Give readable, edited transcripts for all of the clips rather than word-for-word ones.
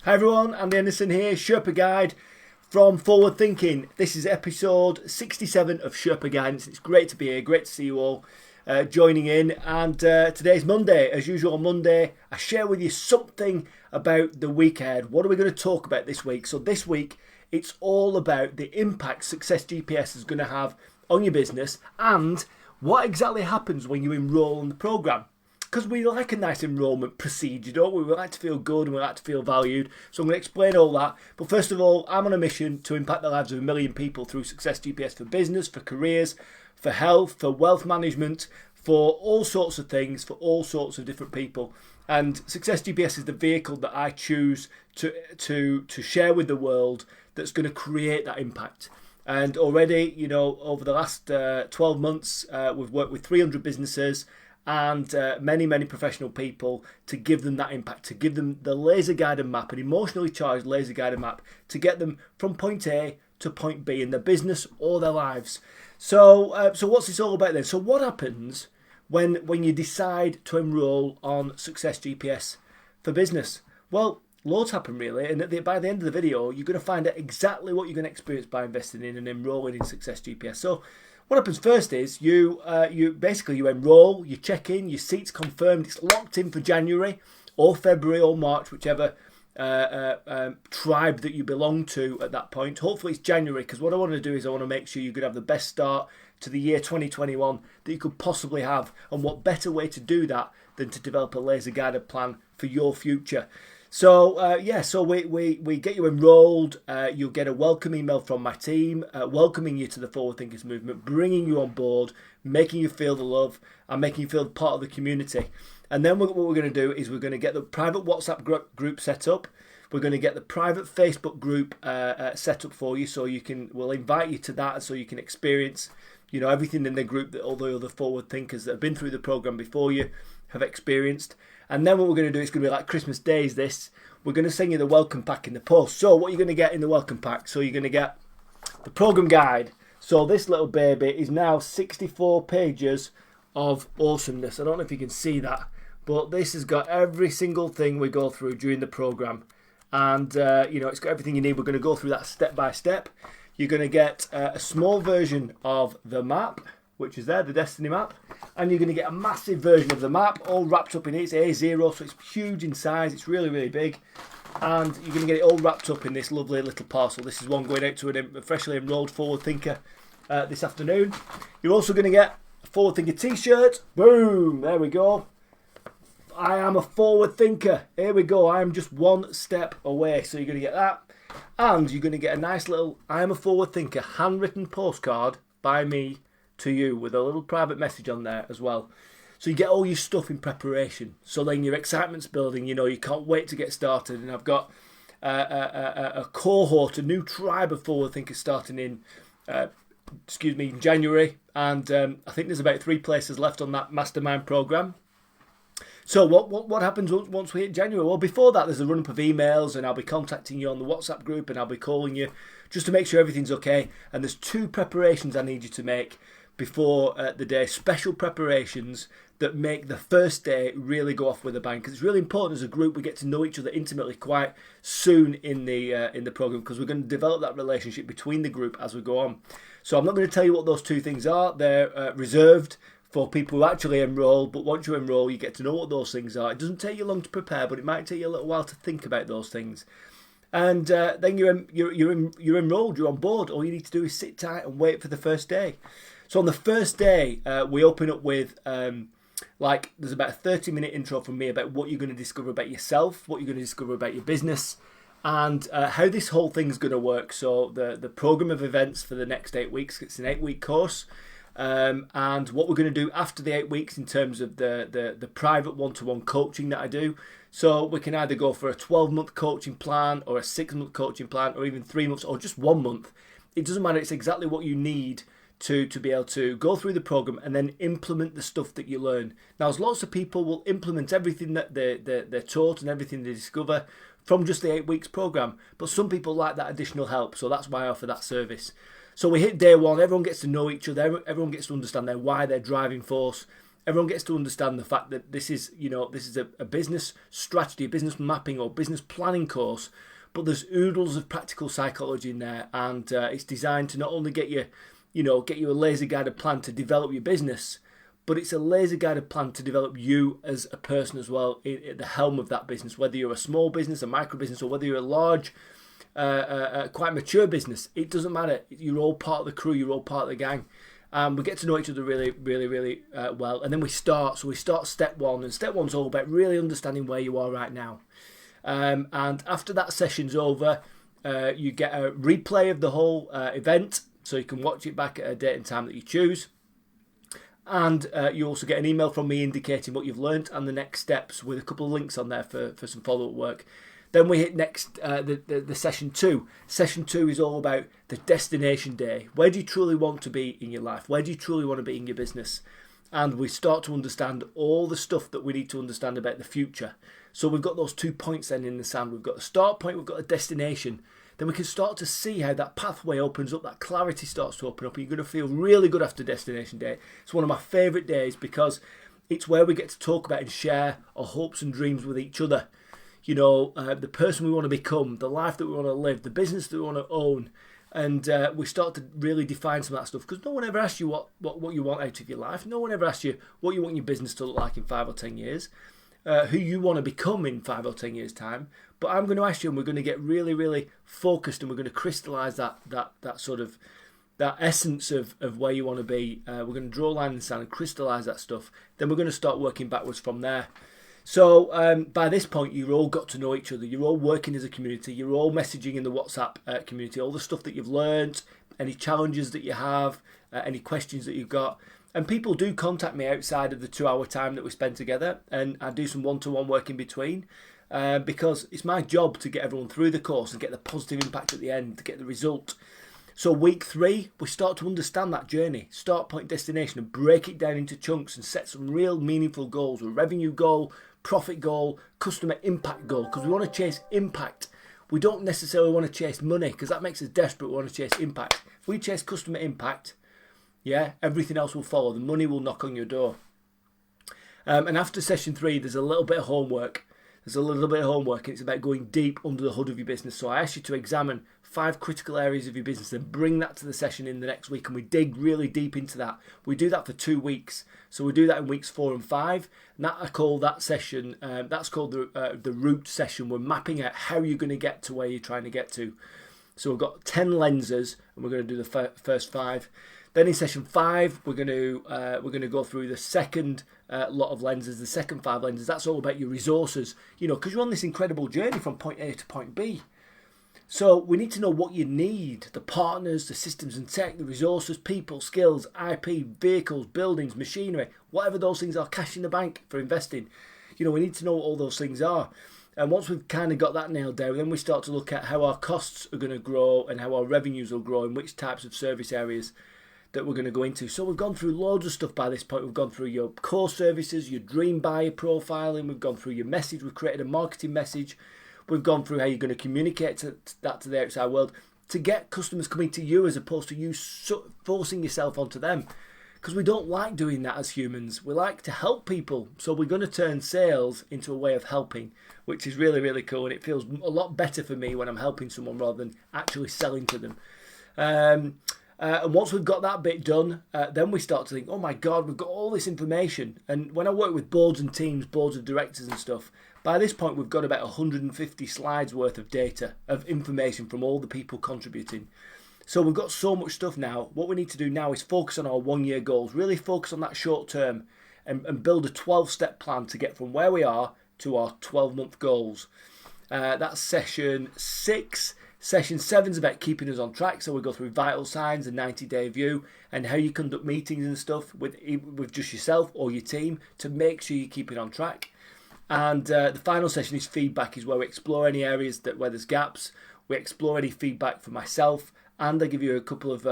Hi everyone, Andy Henderson here, Sherpa Guide from Forward Thinking. This is episode 67 of Sherpa Guidance. It's great to be here, great to see you all joining in. And today's Monday. As usual on Monday, I share with you something about the week ahead. What are we going to talk about this week? So this week, it's all about the impact Success GPS is going to have on your business and what exactly happens when you enroll in the program. Because we like a nice enrolment procedure, don't we? We like to feel good and we like to feel valued. So I'm going to explain all that. But first of all, I'm on a mission to impact the lives of 1 million people through Success GPS for business, for careers, for health, for wealth management, for all sorts of things, for all sorts of different people. And Success GPS is the vehicle that I choose to share with the world that's going to create that impact. And already, you know, over the last 12 months, we've worked with 300 businesses and many professional people to give them that impact, to give them the laser guided map, an emotionally charged laser guided map to get them from point A to point B in their business or their lives. So what's this all about then? So what happens when you decide to enroll on Success GPS for business? Well, loads happen really, and by the end of the video you're going to find out exactly what you're going to experience by investing in and enrolling in Success GPS. So what happens first is you enroll, you check in, your seat's confirmed, it's locked in for January or February or March, whichever tribe that you belong to at that point. Hopefully it's January, because what I want to do is I want to make sure you're going to have the best start to the year 2021 that you could possibly have. And what better way to do that than to develop a laser guided plan for your future. So we get you enrolled. You'll get a welcome email from my team, welcoming you to the Forward Thinkers movement, bringing you on board, making you feel the love, and making you feel part of the community. And then what we're going to do is we're going to get the private WhatsApp group set up. We're going to get the private Facebook group set up for you, so we'll invite you to that, so you can experience, you know, everything in the group that all the other forward thinkers that have been through the program before you have experienced. And then what we're going to do, it's going to be like Christmas days this, we're going to send you the welcome pack in the post. So what you're going to get in the welcome pack, so you're going to get the program guide. So this little baby is now 64 pages of awesomeness. I don't know if you can see that, but this has got every single thing we go through during the program. And, it's got everything you need. We're going to go through that step by step. You're going to get a small version of the map, which is there, the Destiny map. And you're going to get a massive version of the map, all wrapped up in it. It's A0, so it's huge in size. It's really, really big. And you're going to get it all wrapped up in this lovely little parcel. This is one going out to a freshly enrolled Forward Thinker this afternoon. You're also going to get a Forward Thinker t-shirt. Boom! There we go. I am a forward thinker. Here we go. I am just one step away. So you're going to get that. And you're going to get a nice little I am a forward thinker handwritten postcard by me to you with a little private message on there as well. So you get all your stuff in preparation. So then your excitement's building. You know, you can't wait to get started. And I've got a cohort, a new tribe of forward thinkers starting in January. And I think there's about 3 places left on that mastermind program. So what happens once we hit January? Well, before that, there's a run-up of emails, and I'll be contacting you on the WhatsApp group, and I'll be calling you just to make sure everything's okay. And there's 2 preparations I need you to make before the day, special preparations that make the first day really go off with a bang. Because it's really important as a group we get to know each other intimately quite soon in the program, because we're going to develop that relationship between the group as we go on. So I'm not going to tell you what those 2 things are. They're reserved for people who actually enroll, but once you enroll, you get to know what those things are. It doesn't take you long to prepare, but it might take you a little while to think about those things. And then you're enrolled, you're on board. All you need to do is sit tight and wait for the first day. So on the first day, we open up with there's about a 30-minute intro from me about what you're going to discover about yourself, what you're going to discover about your business, and how this whole thing's going to work. So the program of events for the next 8 weeks, it's an 8-week course. And what we're going to do after the 8 weeks in terms of the private one-to-one coaching that I do. So we can either go for a 12-month coaching plan or a 6-month coaching plan or even 3 months or just 1 month. It doesn't matter. It's exactly what you need to be able to go through the program and then implement the stuff that you learn. Now, as lots of people will implement everything that they're taught and everything they discover from just the 8 weeks program, but some people like that additional help. So that's why I offer that service. So we hit day 1, everyone gets to know each other, everyone gets to understand their why, their driving force, everyone gets to understand the fact that this is a business strategy, a business mapping or business planning course, but there's oodles of practical psychology in there, and it's designed to not only get you a laser guided plan to develop your business, but it's a laser guided plan to develop you as a person as well at the helm of that business, whether you're a small business, a micro business, or whether you're a large, quite mature business. It doesn't matter. You're all part of the crew. You're all part of the gang. We get to know each other really, really, really well. And then we start. So we start step one. And step one's all about really understanding where you are right now. And after that session's over, you get a replay of the whole event. So you can watch it back at a date and time that you choose. And you also get an email from me indicating what you've learned and the next steps with a couple of links on there for some follow-up work. Then we hit next the session 2. Session 2 is all about the destination day. Where do you truly want to be in your life? Where do you truly want to be in your business? And we start to understand all the stuff that we need to understand about the future. So we've got those 2 points then in the sand. We've got a start point, we've got a destination. Then we can start to see how that pathway opens up, that clarity starts to open up, and you're going to feel really good after destination day. It's one of my favourite days because it's where we get to talk about and share our hopes and dreams with each other. The person we want to become, the life that we want to live, the business that we want to own. And we start to really define some of that stuff, because no one ever asks you what you want out of your life. No one ever asks you what you want your business to look like in 5 or 10 years, who you want to become in 5 or 10 years' time. But I'm going to ask you, and we're going to get really, really focused, and we're going to crystallise that sort of that essence of where you want to be. We're going to draw a line in the sand and crystallise that stuff. Then we're going to start working backwards from there. So by this point, you've all got to know each other. You're all working as a community. You're all messaging in the WhatsApp community, all the stuff that you've learned, any challenges that you have, any questions that you've got. And people do contact me outside of the 2-hour time that we spend together, and I do some one-to-one work in between, because it's my job to get everyone through the course and get the positive impact at the end, to get the result. So week 3, we start to understand that journey, start point, destination, and break it down into chunks and set some real meaningful goals, a revenue goal, profit goal, customer impact goal, because we want to chase impact. We don't necessarily want to chase money, because that makes us desperate. We want to chase impact. If we chase customer impact, everything else will follow. The money will knock on your door. And after session 3, there's a little bit of homework. And it's about going deep under the hood of your business. So I ask you to examine 5 critical areas of your business and bring that to the session in the next week, and we dig really deep into that. We do that for 2 weeks. So we do that in weeks 4 and 5. And I call that session, that's called the route session. We're mapping out how you're going to get to where you're trying to get to. So we've got 10 lenses, and we're going to do the first 5. Then in session 5, we're going to go through the second lot of lenses, the second 5 lenses. That's all about your resources, because you're on this incredible journey from point A to point B. So we need to know what you need: the partners, the systems and tech, the resources, people, skills, IP, vehicles, buildings, machinery, whatever those things are, cash in the bank for investing. We need to know what all those things are. And once we've kind of got that nailed down, then we start to look at how our costs are going to grow and how our revenues will grow and which types of service areas that we're going to go into. So we've gone through loads of stuff by this point. We've gone through your core services, your dream buyer profiling. We've gone through your message. We've created a marketing message. We've gone through how you're going to communicate that to the outside world to get customers coming to you as opposed to you forcing yourself onto them. Because we don't like doing that as humans. We like to help people. So we're going to turn sales into a way of helping, which is really, really cool. And it feels a lot better for me when I'm helping someone rather than actually selling to them. And once we've got that bit done, then we start to think, oh my God, we've got all this information. And when I work with boards and teams, boards of directors and stuff, by this point we've got about 150 slides worth of data, of information from all the people contributing. So we've got so much stuff now. What we need to do now is focus on our 1-year goals, really focus on that short term and build a 12-step plan to get from where we are to our 12-month goals. That's session 6. Session 7 is about keeping us on track, so we go through vital signs, a 90-day view, and how you conduct meetings and stuff with just yourself or your team to make sure you're keeping on track. And the final session is feedback, is where we explore any areas where there's gaps. We explore any feedback for myself, and I give you a couple of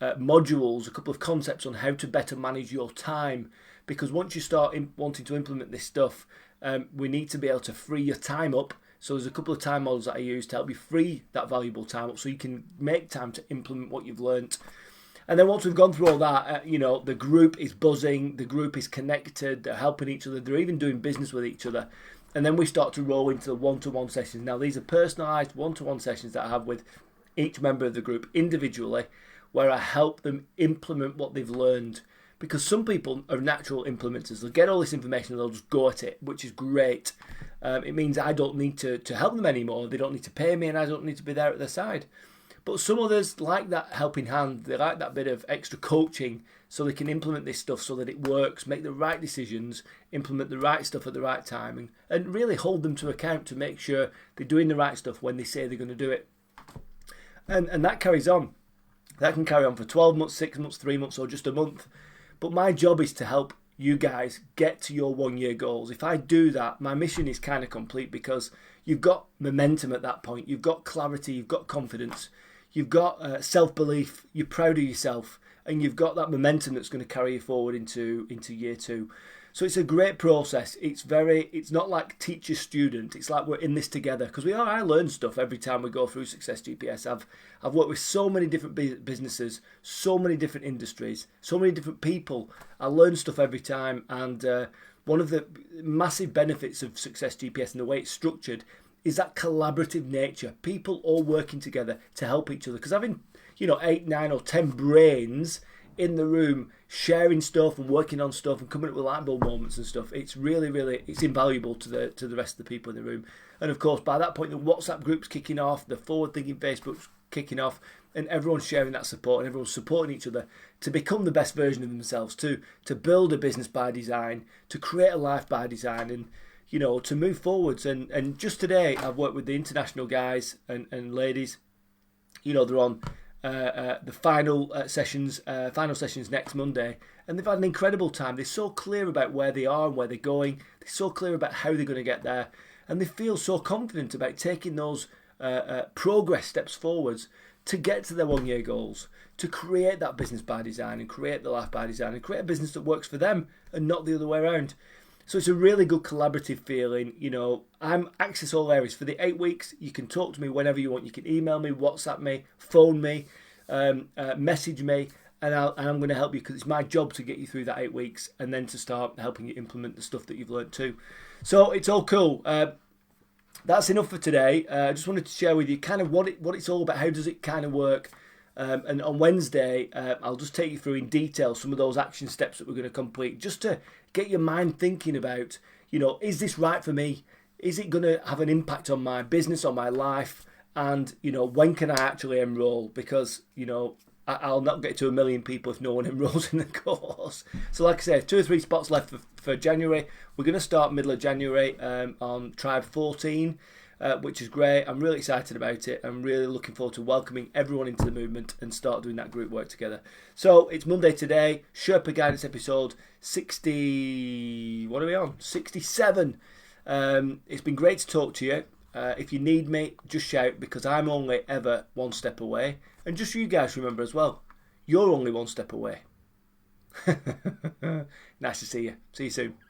modules, a couple of concepts on how to better manage your time. Because once you start wanting to implement this stuff, we need to be able to free your time up. So there's a couple of time models that I use to help you free that valuable time up so you can make time to implement what you've learnt. And then once we've gone through all that, the group is buzzing, the group is connected, they're helping each other, they're even doing business with each other. And then we start to roll into the one-to-one sessions. Now, these are personalised one-to-one sessions that I have with each member of the group individually, where I help them implement what they've learned. Because some people are natural implementers. They'll get all this information and they'll just go at it, which is great. It means I don't need to help them anymore. They don't need to pay me and I don't need to be there at their side. But some others like that helping hand. They like that bit of extra coaching so they can implement this stuff so that it works, make the right decisions, implement the right stuff at the right time, and really hold them to account to make sure they're doing the right stuff when they say they're going to do it. And that carries on. That can carry on for 12 months, 6 months, 3 months, or just a month. But my job is to help you guys get to your 1 year goals. If I do that, my mission is kind of complete, because you've got momentum at that point. You've got clarity, you've got confidence, you've got self-belief, you're proud of yourself, and you've got that momentum that's going to carry you forward into year 2. So it's a great process. It's not like teacher-student. It's like we're in this together, because I learn stuff every time we go through Success GPS. I've worked with so many different businesses, so many different industries, so many different people. I learn stuff every time, and one of the massive benefits of Success GPS and the way it's structured is that collaborative nature. People all working together to help each other. Because having 8, 9 or 10 brains in the room sharing stuff and working on stuff and coming up with light bulb moments and stuff, it's really, really, it's invaluable to the rest of the people in the room. And of course, by that point, the WhatsApp group's kicking off, the Forward Thinking Facebook's kicking off, and everyone's sharing that support and everyone's supporting each other to become the best version of themselves, to build a business by design, to create a life by design, and to move forwards. And just today, I've worked with the international guys and ladies. They're on the final sessions next Monday, and they've had an incredible time. They're so clear about where they are and where they're going. They're so clear about how they're going to get there, and they feel so confident about taking those progress steps forwards to get to their 1 year goals, to create that business by design and create the life by design and create a business that works for them and not the other way around. So it's a really good collaborative feeling. I'm access all areas for the 8 weeks. You can talk to me whenever you want. You can email me, WhatsApp me, phone me, message me, and I'm going to help you, because it's my job to get you through that 8 weeks and then to start helping you implement the stuff that you've learned too. So it's all cool. That's enough for today. I just wanted to share with you kind of what it's all about. How does it kind of work? And on Wednesday, I'll just take you through in detail some of those action steps that we're going to complete, just to get your mind thinking about, is this right for me? Is it going to have an impact on my business, on my life? And, when can I actually enroll? Because, I'll not get to 1 million people if no one enrolls in the course. So like I said, 2 or 3 spots left for January. We're going to start middle of January on Tribe 14. Which is great. I'm really excited about it. I'm really looking forward to welcoming everyone into the movement and start doing that group work together. So it's Monday today, Sherpa Guidance episode 60. What are we on? 67. It's been great to talk to you. If you need me, just shout, because I'm only ever 1 step away. And just you guys remember as well, you're only 1 step away. Nice to see you. See you soon.